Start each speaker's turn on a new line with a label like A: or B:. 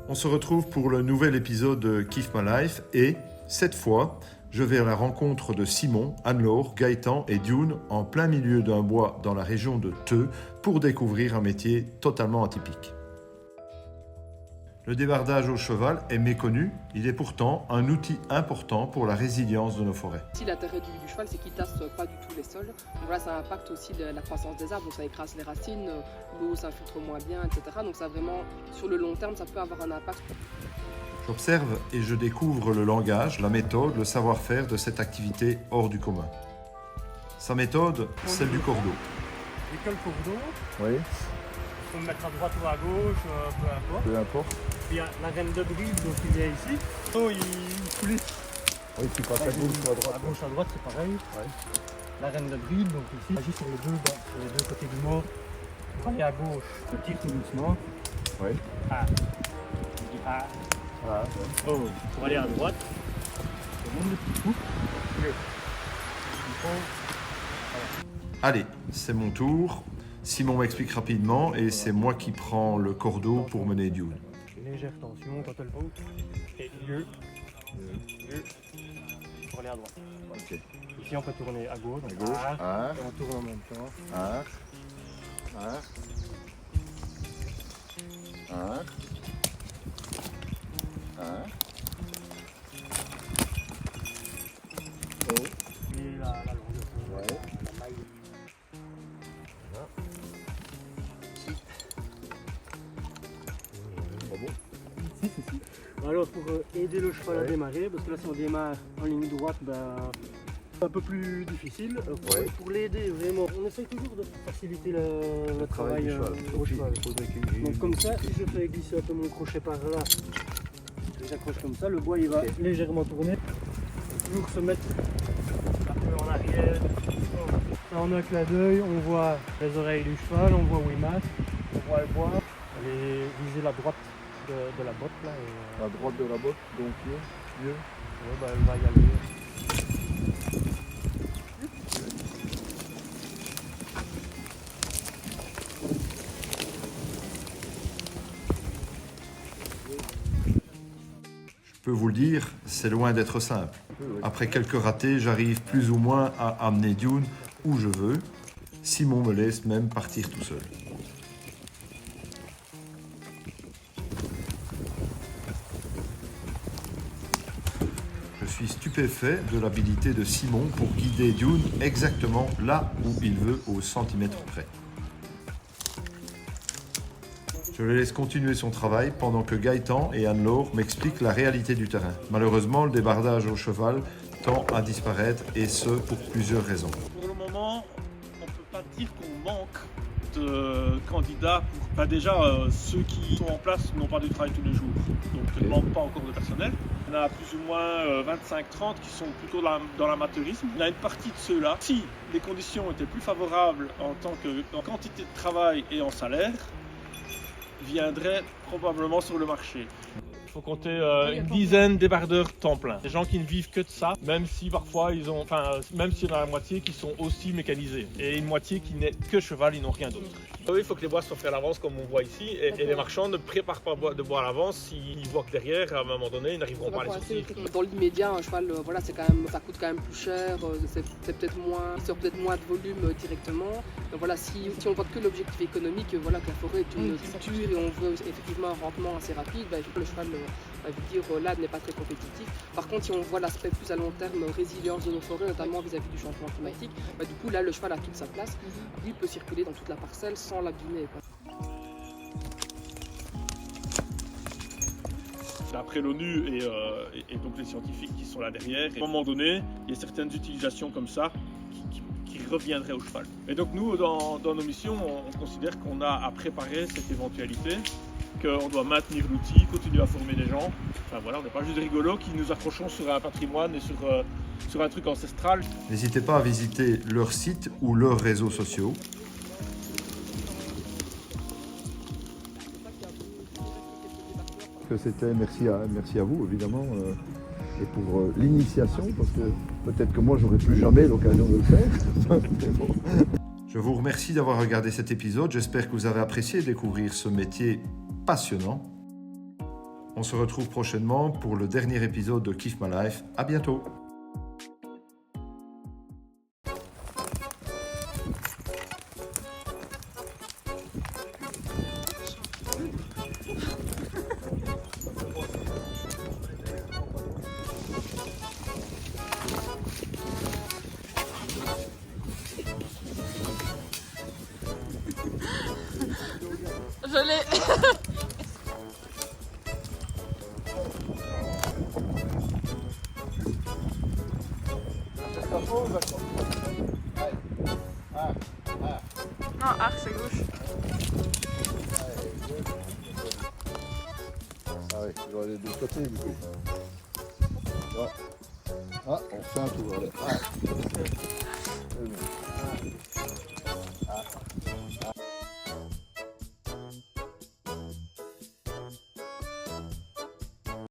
A: On se retrouve pour le nouvel épisode de Kiff My Life et, cette fois, je vais à la rencontre de Simon, Anne-Laure, Gaëtan et Dune en plein milieu d'un bois dans la région de Theux pour découvrir un métier totalement atypique. Le débardage au cheval est méconnu, il est pourtant un outil important pour la résilience de nos forêts.
B: Si l'intérêt du cheval, c'est qu'il tasse pas du tout les sols. Donc voilà, ça impacte aussi la croissance des arbres, donc ça écrase les racines, l'eau s'infiltre moins bien, etc. Donc ça vraiment, sur le long terme, ça peut avoir un impact.
A: J'observe et je découvre le langage, la méthode, le savoir-faire de cette activité hors du commun. Sa méthode, celle du cordeau.
C: Et quel cordeau,
D: Oui,
C: il faut le mettre à droite ou à gauche, peu importe.
D: peu importe.
C: Puis il y a la reine de bride, donc il vient ici. Oh, il coulisse.
D: Oui, tu passes à gauche ou à droite.
C: À gauche, à droite, c'est pareil.
D: Ouais.
C: La reine de bride, donc ici, il agit sur les deux côtés du mort. Pour aller à gauche, on tire tout doucement.
D: Oui.
C: Ah. Ah.
D: Ah,
C: Oh, pour aller à droite, on monte le petit coup.
A: Allez, c'est mon tour. Simon m'explique rapidement et c'est moi qui prends le cordeau pour mener Dune.
C: Légère tension quand elle monte. Et lieu. Pour aller à droite.
D: ok.
C: Ici, on peut tourner à gauche.
D: À
C: donc
D: gauche.
C: ah,
D: Ah,
C: et on tourne en même temps.
D: ah, ah, ah, ah. Oh,
C: Puis la longueur.
D: ouais.
C: La maille. Alors pour aider le cheval à
D: Ouais.
C: démarrer, parce que là si on démarre en ligne droite, ben, c'est un peu plus difficile.
D: Ouais.
C: Pour l'aider vraiment, on essaye toujours de faciliter le travail au cheval. Donc
D: Donc
C: comme ça, je fais glisser un peu mon crochet par là. J'accroche comme ça, le bois il va légèrement tourner. Toujours se mettre un peu en arrière. Là on a un clin d'œil, on voit les oreilles du cheval, on voit où il marche, on voit le bois. Allez viser la droite de la botte là. Et,
D: à droite de la botte, donc mieux.
C: ouais, bah, elle va y aller.
A: Je peux vous le dire, c'est loin d'être simple. Après quelques ratés, j'arrive plus ou moins à amener Dune où je veux. Simon me laisse même partir tout seul. Je suis stupéfait de l'habilité de Simon pour guider Dune exactement là où il veut au centimètre près. Je le laisse continuer son travail pendant que Gaëtan et Anne-Laure m'expliquent la réalité du terrain. Malheureusement, le débardage au cheval tend à disparaître et ce pour plusieurs raisons.
E: Pour le moment, on ne peut pas dire qu'on manque de candidats pour. Déjà, ceux qui sont en place n'ont pas de travail tous les jours, donc il ne manque pas encore de personnel. Il y en a plus ou moins 25-30 qui sont plutôt dans l'amateurisme. Il y a une partie de ceux-là, si les conditions étaient plus favorables en quantité de travail et en salaire, viendraient probablement sur le marché. Il faut compter une dizaine de débardeurs temps plein. Des gens qui ne vivent que de ça, même si parfois même s'il y en a la moitié qui sont aussi mécanisés. Et une moitié qui n'est que cheval, ils n'ont rien d'autre. Oui, il faut que les bois soient faits à l'avance comme on voit ici. Et les marchands ne préparent pas de bois à l'avance s'ils voient que derrière, à un moment donné, ils n'arriveront pas à les sortir.
B: Dans l'immédiat, un cheval, voilà, ça coûte quand même plus cher, c'est peut-être moins de volume directement. Donc voilà, si on voit que l'objectif économique, voilà, que la forêt est une culture et on veut effectivement un rendement assez rapide, le cheval va vous dire là n'est pas très compétitif. Par contre, si on voit l'aspect plus à long terme, résilience de nos forêts, notamment vis-à-vis du changement climatique, du coup là le cheval a toute sa place, lui peut circuler dans toute la parcelle sans l'abîmer.
E: D'après l'ONU et donc les scientifiques qui sont là derrière, et à un moment donné, il y a certaines utilisations comme ça qui reviendraient au cheval. Et donc nous, dans nos missions, on considère qu'on a à préparer cette éventualité, qu'on doit maintenir l'outil, continuer à former les gens. Enfin voilà, on n'est pas juste des rigolos qui nous accrochons sur un patrimoine et sur un truc ancestral.
A: N'hésitez pas à visiter leur site ou leurs réseaux sociaux.
D: C'était merci à vous évidemment et pour l'initiation parce que peut-être que moi j'aurais plus jamais l'occasion de le faire.
A: Je vous remercie d'avoir regardé cet épisode. J'espère que vous avez apprécié découvrir ce métier passionnant. On se retrouve prochainement pour le dernier épisode de Kiff My Life. À bientôt.
F: Je l'ai. Non, arc c'est gauche.
D: Ah ouais, je vais aller de l'autre côté du coup. Ouais. Ah, on fait un tour. Allez. Ah.